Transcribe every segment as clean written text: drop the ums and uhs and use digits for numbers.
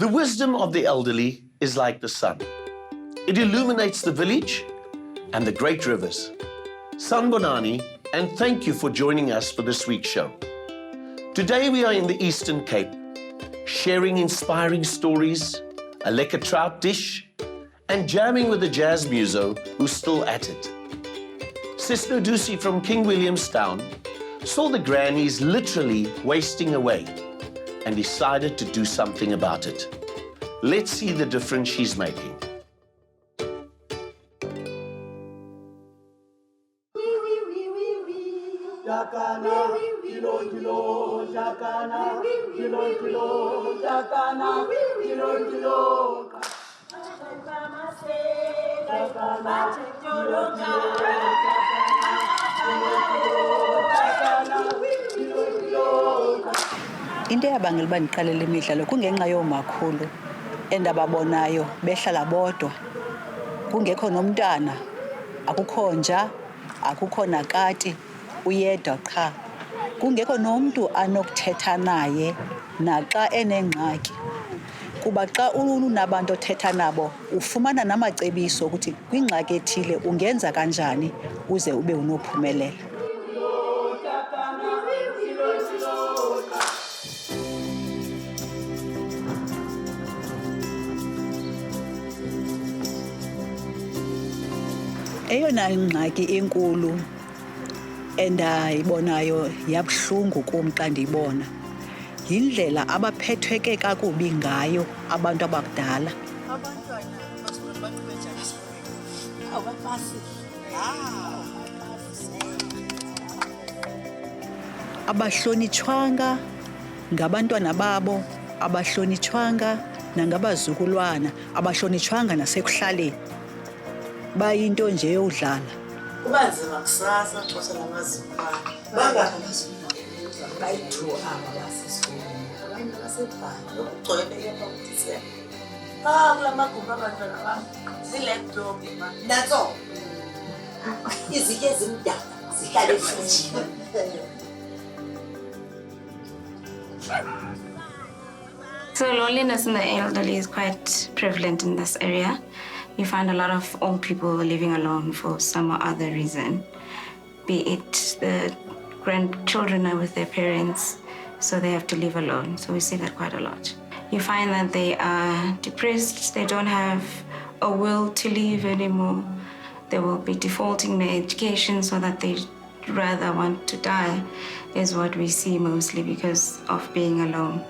The wisdom of the elderly is like the sun. It illuminates the village and the great rivers. Sanbonani, and thank you for joining us for this week's show. Today we are in the Eastern Cape, sharing inspiring stories, a lekker trout dish, and jamming with the jazz muso who's still at it. Sis Nodusi from King Williamstown saw the grannies literally wasting away and decided to do something about it. Let's see the difference she's making. Into eyabangela uba ndiqalele imidlalo kungenxa yoomakhulu endababonayo behlala bodwa. Kungekho nomntana, akukho nja, akukho nakati, uyedwa qha. Kungekho nomntu anokuthetha naye naxa enengxaki. Kuba xa unabantu othetha nabo ufumana namacebiso ukuthi kwingxaki ethile ungenza kanjani uze ube unophumelela. Eyona ngxaki enkulu endayibonayo yabuhlungu kum xa ndiyibona yindlela abaphethwe ke kakubi ngayo abantu abadala. Abantwana basibona baqhubejana awubapasi. Abahlonitshwanga ngabantwana babo, abahlonitshwanga nangabazukulwana, abahlonitshwanga nasekuhlaleni. Bayinto nje yodlala. Kuba nzima kusasa xesha lamazimba. Bangabazimba. Bayi-2 aba basesikolweni. Abantu basebhanki lokugcwele yapha kuDisemba. Kula magumbi abantwana bam zii-laptop ma. Natso. Izitye ezimdaka zihlala efrijini. So loneliness in the elderly is quite prevalent in this area. You find a lot of old people living alone for some or other reason, be it the grandchildren are with their parents, so they have to live alone. So we see that quite a lot. You find that they are depressed, they don't have a will to live anymore. They will be defaulting their education so that they rather want to die, is what we see mostly because of being alone.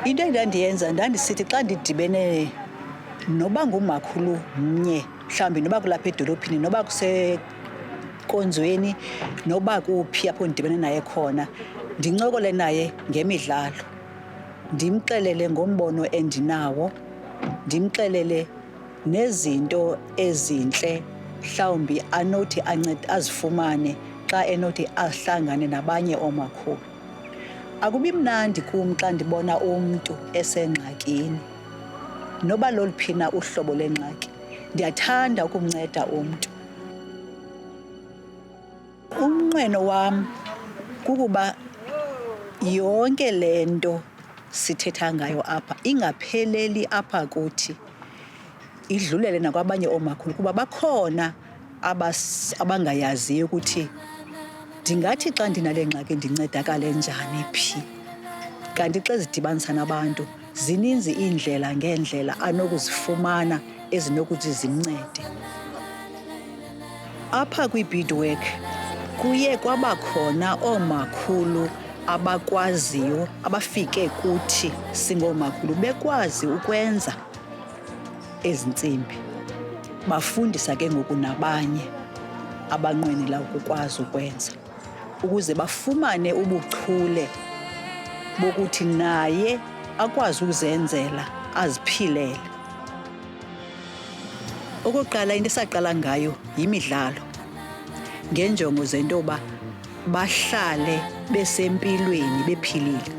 Into endandiyenza ndandisithi xa ndidibene noba ngumakhulu mnye mhlawumbi noba kulapha edolophini noba kusekonzweni noba kuphi apho ndidibene naye khona ndincokole naye ngemidlalo, ndimxelele ngombono endinawo, ndimxelele nezinto ezintle mhlawumbi anothi azifumane xa enothi ahlangane nabanye oomakhulu. Akubi mnandi kum xa ndibona umntu esengxakini. Noba loluphina uhlobo lengxaki, ndiyathanda ukumnceda umntu. Umnqweno wam kukuba yonke le nto sithetha ngayo apha ingapheleli apha kuthi, idlulele nakwabanye oomakhulu kuba bakhona abangayaziyo ukuthi ndingathi xa ndinale ngxaki ndincedakale njani phi. Kanti xa zidibanisa nabantu zininzi iindlela ngeendlela anokuzifumana ezinokuthi zimncede. Apha kwi-beadwork kuye kwabakhona oomakhulu abakwaziyo, abafike kuthi singoomakhulu bekwazi ukwenza ezi ntsimbi. Bafundisa ke ngoku nabanye abanqwenela ukukwazi ukwenza, ukuze bafumane ubuchule bokuthi naye akwazi ukuzenzela, aziphilele. Okokuqala into esaqala ngayo yimidlalo, ngenjongo zento yoba bahlale besempilweni bephilile.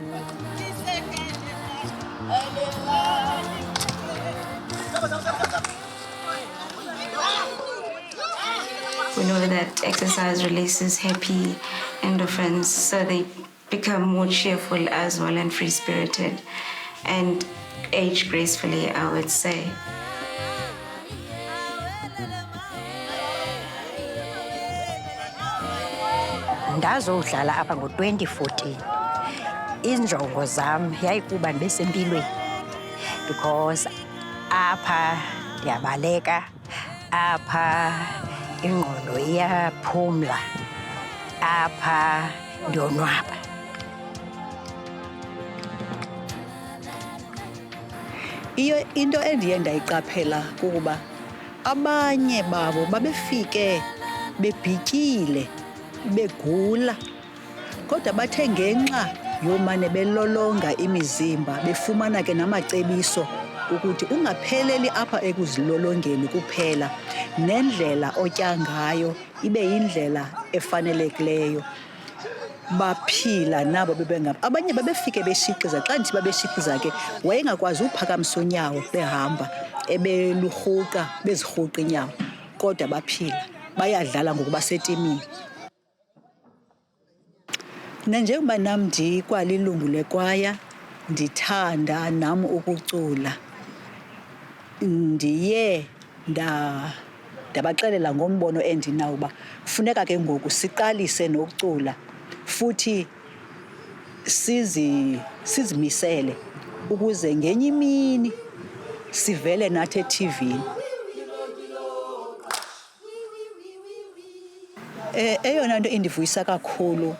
We know that exercise releases happy endorphins, so they become more cheerful as well and free-spirited and age gracefully, I would say. Ndazodlala apha ngo-2014. Injongo zam yayikuba ndibe sempilweni because apha ndiyabaleka, apha ingqondo iyaphumla, apha ndiyonwaba. Into endiye ndayiqaphela kukuba abanye babo babefike bebhityile, begula, kodwa bathe ngenxa yomane belolonga imizimba befumana ke namacebiso ukuthi ungapheleli apha ekuzilolongeni kuphela, nendlela otya ngayo ibe yindlela efanelekileyo. Baphila nabo abanye babefike beshiqiza. Xa ndithi babeshiqiza ke wayengakwazi uphakamisa unyawo behamba, ebelurhuqa, bezirhuqa inyawo, kodwa baphila, bayadlala ngoku basetimini. Nanjengoba nam ndikwalilungu lekwaya, ndithanda nam ukucula, ndiye ndabaxelela ngombono endinawo uba kufuneka ke ngoku siqalise nokucula futhi sizimisele ukuze ngenye imini sivele nathi eTVini. Eyona nto indivuyisa kakhulu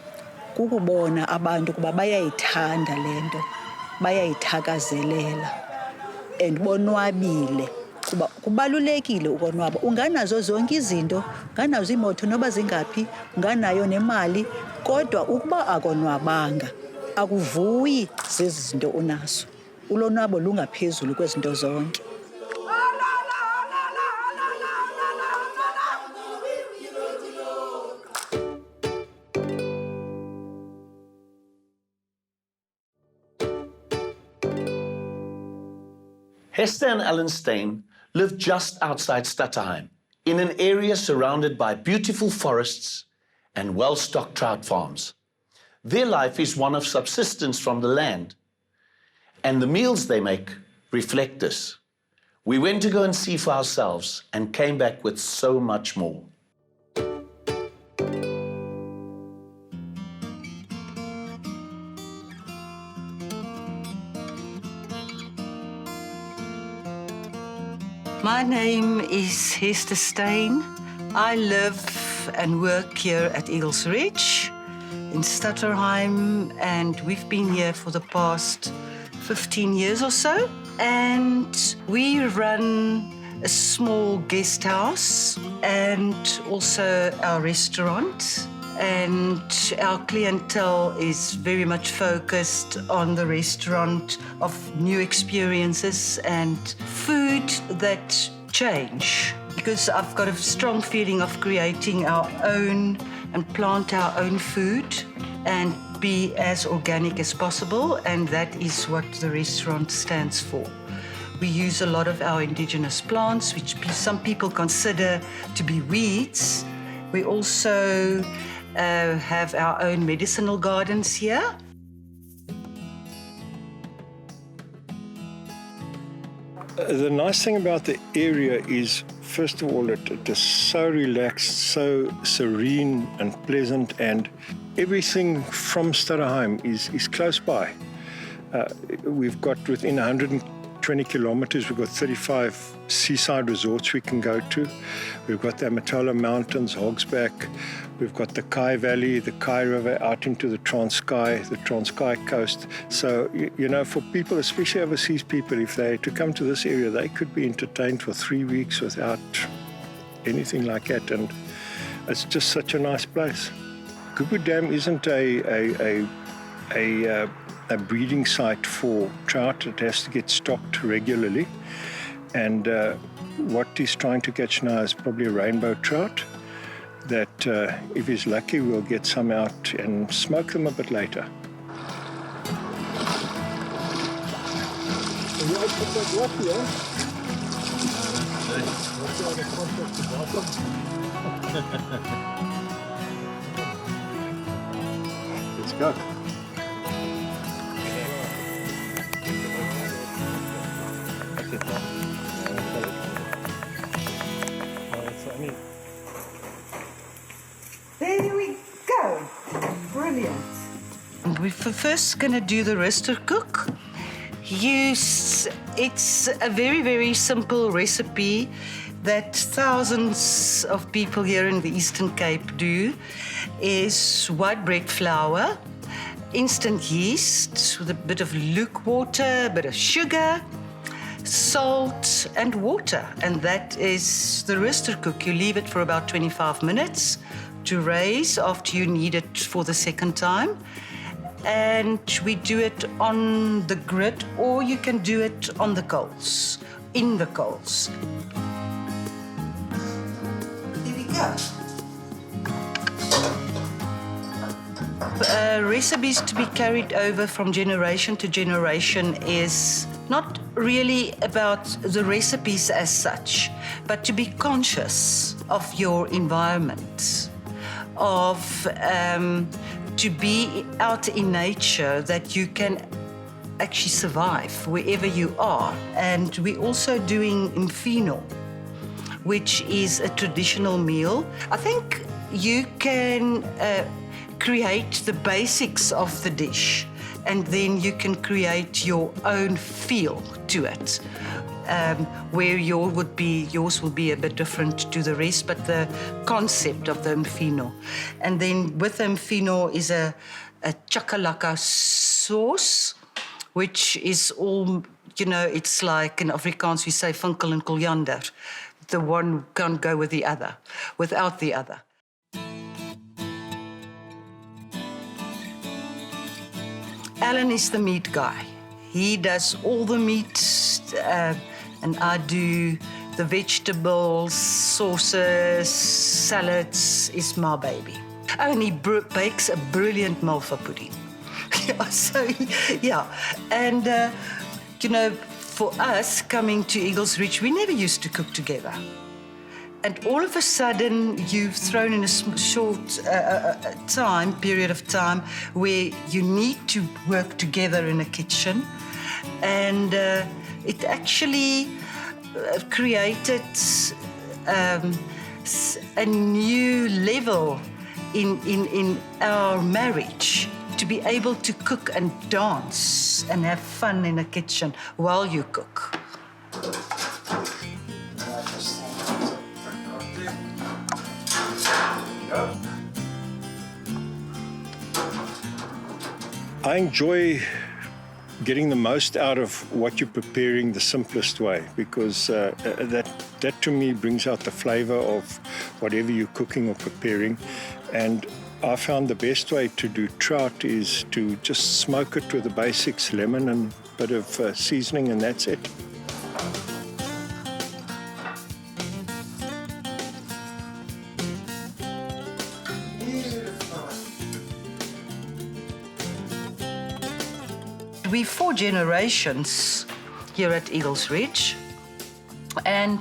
kukubona abantu kuba bayayithanda le nto, bayayithakazelela and bonwabile. Kuba kubalulekile ukonwaba. Unganazo zonke izinto, unganazo iimoto noba zingaphi, unganayo nemali, kodwa ukuba akonwabanga akuvuyi zezi zinto unazo. Ulonwabo lungaphezulu kwezinto zonke. Hester and Alan Steyn live just outside Stutterheim, in an area surrounded by beautiful forests and well-stocked trout farms. Their life is one of subsistence from the land, and the meals they make reflect this. We went to go and see for ourselves and came back with so much more. My name is Hester Steyn. I live and work here at Eagles Ridge in Stutterheim, and we've been here for the past 15 years or so. And we run a small guest house and also our restaurant. And our clientele is very much focused on the restaurant of new experiences and food that change. Because I've got a strong feeling of creating our own and plant our own food and be as organic as possible, and that is what the restaurant stands for. We use a lot of our indigenous plants, which some people consider to be weeds. We also have our own medicinal gardens here. The nice thing about the area is, first of all, it is so relaxed, so serene and pleasant, and everything from Stutterheim is close by. We've got within 120 kilometers, we've got 35 seaside resorts we can go to. We've got the Amatola Mountains, Hogsback. We've got the Kai Valley, the Kai River out into the Transkei coast. So, you know, for people, especially overseas people, if they to come to this area, they could be entertained for 3 weeks without anything like that. And it's just such a nice place. Kupu Dam isn't a breeding site for trout. It has to get stocked regularly. And what he's trying to catch now is probably a rainbow trout that, if he's lucky, we'll get some out and smoke them a bit later. Let's go. We're first going to do the wrister cook. It's a very, very simple recipe that thousands of people here in the Eastern Cape do. Is white bread flour, instant yeast with a bit of luke water, a bit of sugar, salt and water. And that is the wrister cook. You leave it for about 25 minutes to raise after you knead it for the second time. And we do it on the grid, or you can do it on the coals, in the coals. Here we go. Recipes to be carried over from generation to generation is not really about the recipes as such, but to be conscious of your environment, of to be out in nature, that you can actually survive wherever you are. And we're also doing mfino, which is a traditional meal. I think you can create the basics of the dish, and then you can create your own feel to it, where yours will be a bit different to the rest, but the concept of the mfino. And then with the mfino is a chakalaka sauce, which is all, it's like in Afrikaans we say vinkel and koriander. The one can't go with the other, without the other. Alan is the meat guy. He does all the meat, and I do the vegetables, sauces, salads. Is my baby. Oh, and he bakes a brilliant malva pudding. And for us coming to Eagles Ridge, we never used to cook together. And all of a sudden, you've thrown in a short period of time where you need to work together in a kitchen. And it actually created a new level in our marriage, to be able to cook and dance and have fun in a kitchen while you cook. I enjoy getting the most out of what you're preparing the simplest way, because that to me brings out the flavor of whatever you're cooking or preparing. And I found the best way to do trout is to just smoke it with the basics, lemon and a bit of seasoning, and that's it. We're 4 generations here at Eagles Ridge, and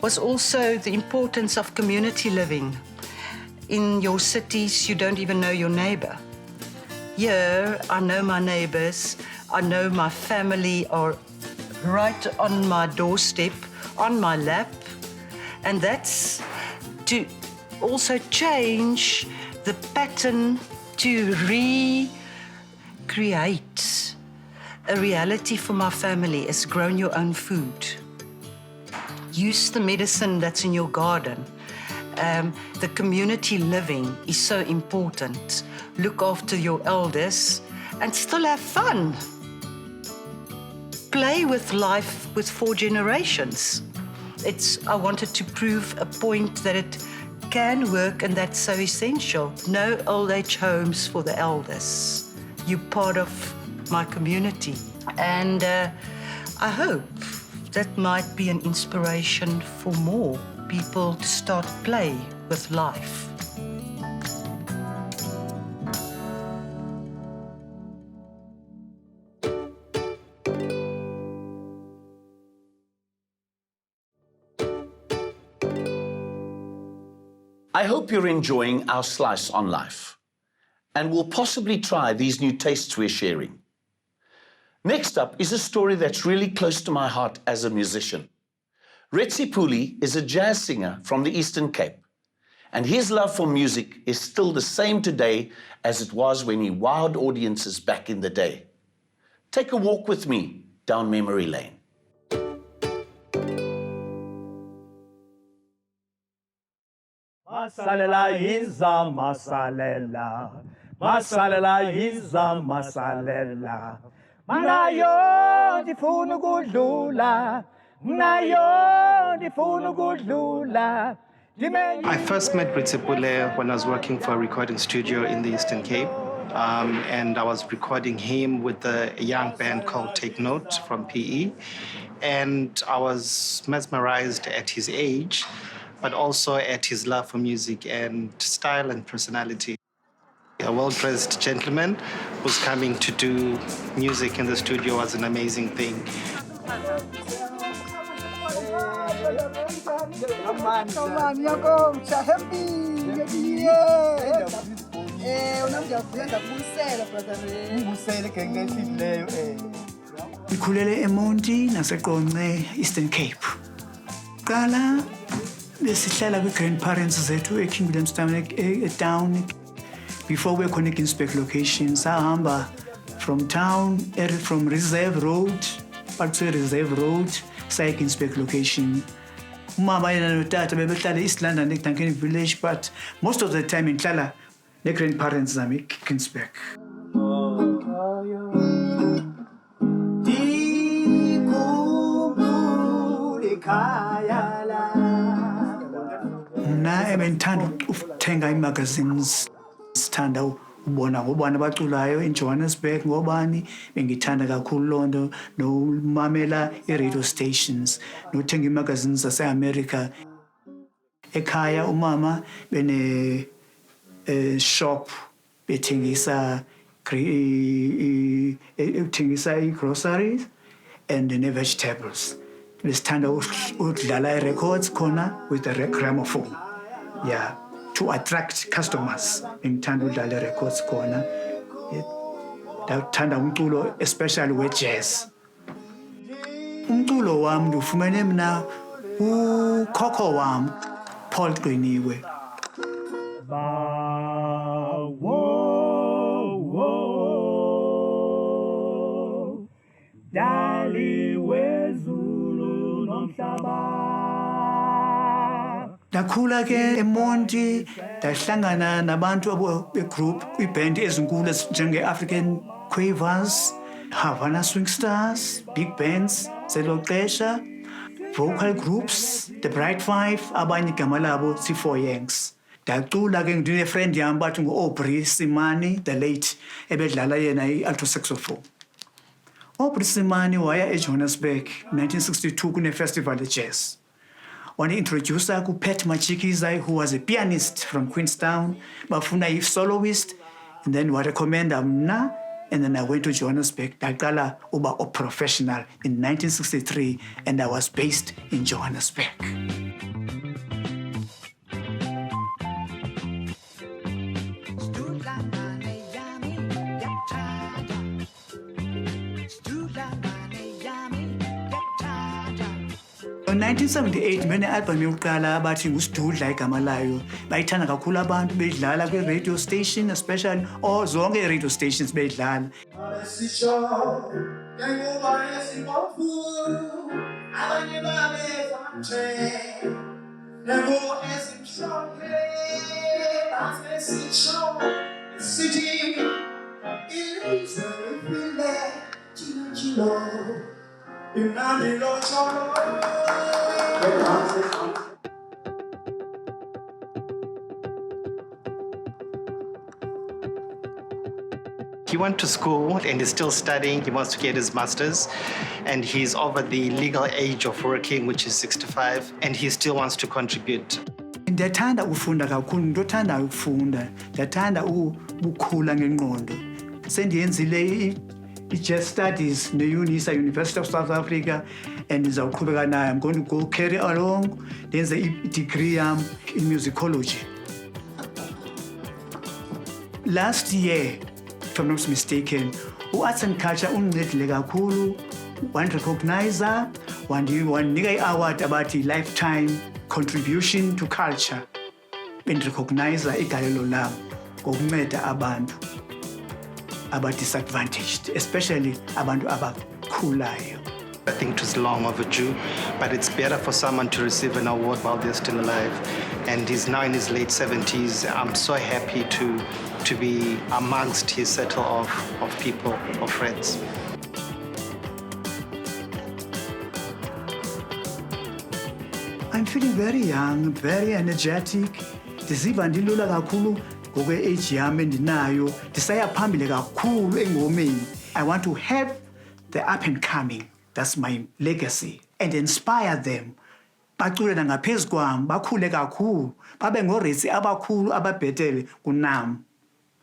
was also the importance of community living. In your cities, you don't even know your neighbor. Here, I know my neighbors. I know my family are right on my doorstep, on my lap. And that's to also change the pattern to recreate a reality for my family is grown your own food. Use the medicine that's in your garden. The community living is so important. Look after your elders and still have fun. Play with life with 4 generations. I wanted to prove a point that it can work, and that's so essential. No old age homes for the elders. You're part of my community. And I hope that might be an inspiration for more people to start play with life. I hope you're enjoying our slice on life and will possibly try these new tastes we're sharing. Next up is a story that's really close to my heart as a musician. Retsi Pule is a jazz singer from the Eastern Cape, And his love for music is still the same today as it was when he wowed audiences back in the day. Take a walk with me down memory lane. Masalela iza masalela, masalela iza masalela. Mnayo ndifuna ukudlula, mnayo ndifuna ukudlula. I first met Retsi Pule when I was working for a recording studio in the Eastern Cape. And I was recording him with a young band called Take Note from PE. And I was mesmerized at his age, but also at his love for music and style and personality. A well-dressed gentleman who's coming to do music in the studio was an amazing thing. Ngikhulele eMonti naseQonce, Eastern Cape. Qala besihlala kwi-grandparents zethu eKing Williamstown town. Before we were connecting spec locations, sahamba from town, from Reserve Road, back to Reserve Road, saying spec location. Mama and Tata bebehlala East London, Tankini Village, but most of the time in Tlala, the grandparents are making spec. Na ebengithanda ukuthenga magazines, sithanda ubona ngobani abaculayo in Johannesburg ngobani bengithanda kakhulu lonto nomamela i-radio stations nothenga imagazines zase-America. Ekhaya umama bene shop bethengisa i-groceries and ne-vegetables. Besithanda ukudlala i-records khona with the gramophone. Yeah, to attract customers. Ngithanda ukudlala i-records khona. Ndathanda umculo especially we-jazz. Umculo wami ndiwufumene mna ukhokho wami Paul Qiniwe. Ndakhula ke eMonti ndahlangana nabantu begroup kwiband ezinkulu njenge-African Quavers, Havana Swing Stars, big bands zelo xesha, vocal groups, the Bright Five, abanye igama labo si-Four Yanks. Ndacula ke ndine-friend yam bathi ngu-Aubrey Simani, the late, ebedlala yena i-alto saxophone. Aubrey Simani waya eJohannesburg 1962 kune-festival e-jazz. Wani-introducer ku-Pat Machikiza, who was a pianist from Queenstown, bafuna i-soloist, and then warecommenda mna, and then I went to Johannesburg. Ndaqala uba a professional in 1963, and I was based in Johannesburg. In 1978, mene album yokuqala abathi nguSidudla igama layo bayithanda kakhulu abantu bedlala kwi-radio station especially or zonke i-radio stations bedlala. He went to school and is still studying. He wants to get his master's, and he's over the legal age of working, which is 65, and he still wants to contribute. Ndiyathanda ukufunda kakhulu, ndothanda ukufunda, ndiyathanda ukukhula ngengqondo. Sendiyenzile i-jazz studies ne-UNISA, University of South Africa, and ndizawuqhubeka nayo. I'm going to go carry along, ndenze i-degree yam in musicology. Last year, if I'm not mistaken, Arts and Culture undincedile kakhulu, wandirecognizer, wandinika i-award about lifetime contribution to culture. endirecogniza igalelo lam ngokunceda abantu aba-disadvantaged, especially abantu abakhulayo. I think it was long overdue, but it's better for someone to receive an award while they're still alive. And he's now in his late 70s. I'm so happy to be amongst his circle of people, of friends. I'm feeling very young, very energetic. Ndiziva ndilula kakhulu ngokwe-age yam endinayo. Ndisaya phambili kakhulu engomeni. I want to help the up and coming. That's my legacy. And inspire them. Bacule nangaphezu kwam, bakhule kakhulu. Babe ngoRetsi abakhulu ababhetele kunam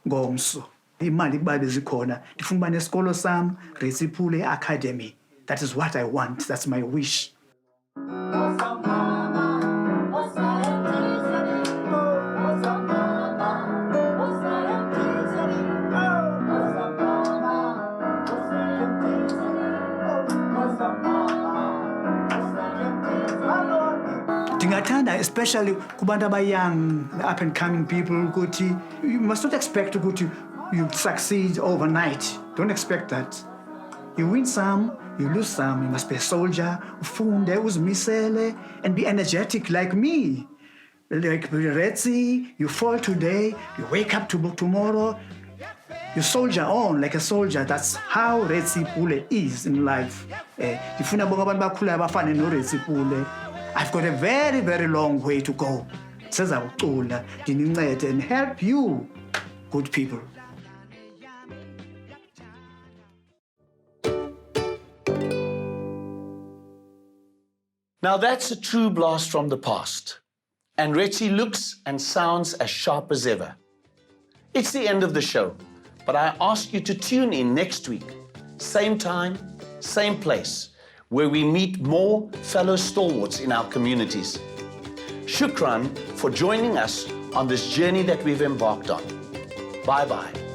ngomso. Imali kuba bezikhona. Ndifuna uba nesikolo sam, Retsi Pule Academy. That is what I want. That's my wish. Ndingathanda especially kubantu abayoung, the up and coming people, ukuthi you must not expect ukuthi you succeed overnight. Don't expect that. You win some, you lose some. You must be a soldier, ufunde, uzimisele, and be energetic like me. Like Retsi, you fall today, you wake up tomorrow, you soldier on like a soldier. That's how Retsi Pule is in life. Ndifuna bonke abantu bakhulayo abafane noRetsi Pule. I've got a very, very long way to go. Sezawucula, ndinincede and help you, good people. Now that's a true blast from the past. And Retsi looks and sounds as sharp as ever. It's the end of the show, but I ask you to tune in next week, same time, same place, where we meet more fellow stalwarts in our communities. Shukran for joining us on this journey that we've embarked on. Bye-bye.